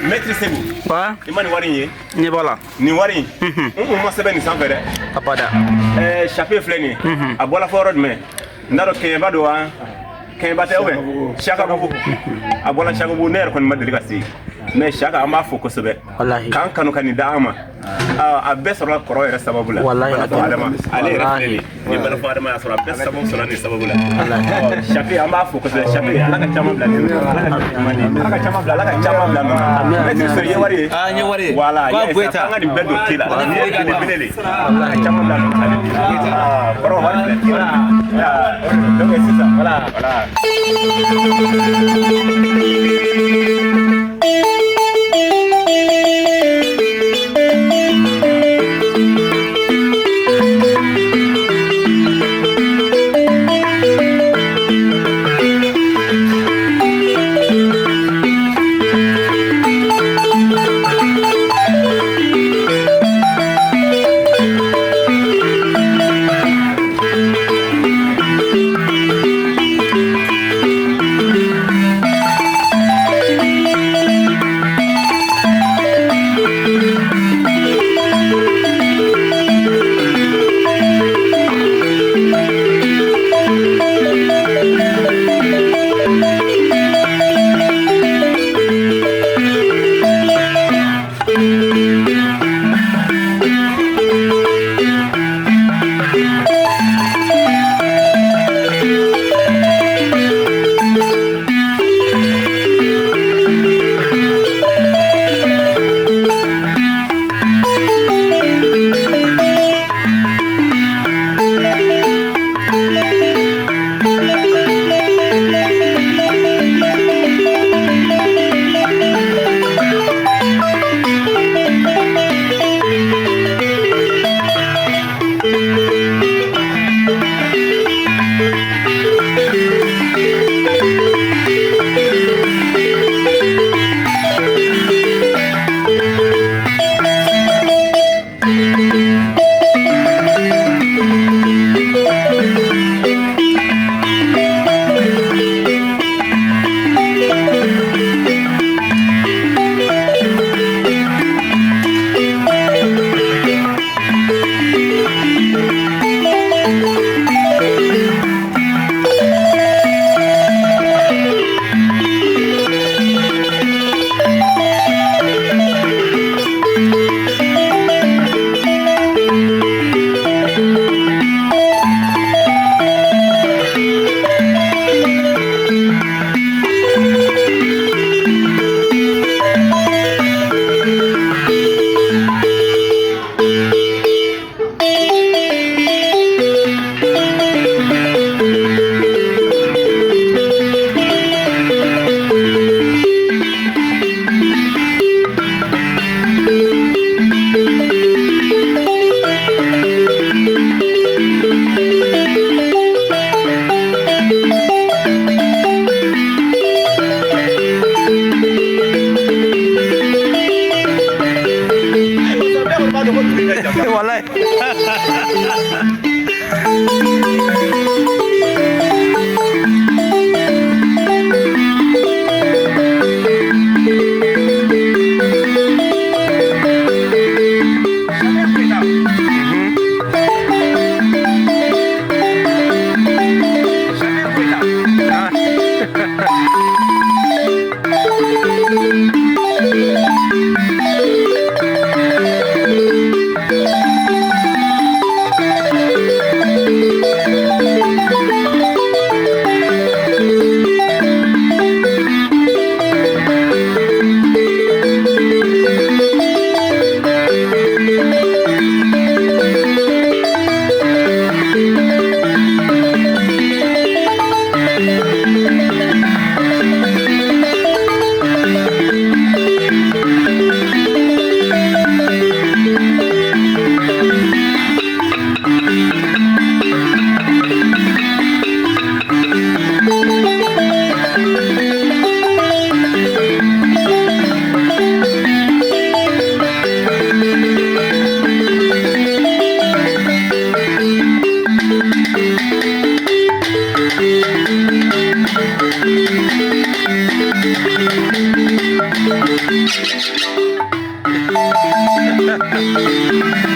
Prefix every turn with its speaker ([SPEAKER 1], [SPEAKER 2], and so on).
[SPEAKER 1] Maître Sebou.
[SPEAKER 2] Ba,
[SPEAKER 1] Imani wari
[SPEAKER 2] ni bala.
[SPEAKER 1] ni wari. Mo sebe ni sanfɛ dɛ.
[SPEAKER 2] Apada.
[SPEAKER 1] Chapeau filɛ nin ye. A bɔla fɔ yɔrɔ jumɛn? N t'a dɔn kɛɲɛba don wa? Kɛɲɛba tɛ Sakabugu. A bɔla Sakabugu ne yɛrɛ kɔni ma deli ka se. Mais Saka an b'a fo kosɛbɛ.
[SPEAKER 2] Wallahi.
[SPEAKER 1] K'an kanu ka nin d'an ma. A bɛɛ sɔrɔla kɔrɔ yɛrɛ sababu la.
[SPEAKER 2] Wallahi.
[SPEAKER 1] Balafɔ Adama. Ale yɛrɛ filɛ nin ye. Ni Balafɔ Adama y'a sɔrɔ a bɛɛ sababu sɔrɔla nin sababu la. Chapeau an b'a fo kosɛbɛ. Chapeau Ala ka caman bila nin na. Ala ka caman bila. Ala ka caman bila. Ala ka caman bila nin na. Maître Sori ye wari ye.
[SPEAKER 3] N ye wari ye.
[SPEAKER 1] Voilà.
[SPEAKER 3] Ko Goyita.
[SPEAKER 1] An ka nin bɛɛ don te la. Nin ye belebele de. Ala ka caman bila nin na. Kɔrɔ wari filɛ. Donc sisan. Voilà.
[SPEAKER 2] Thank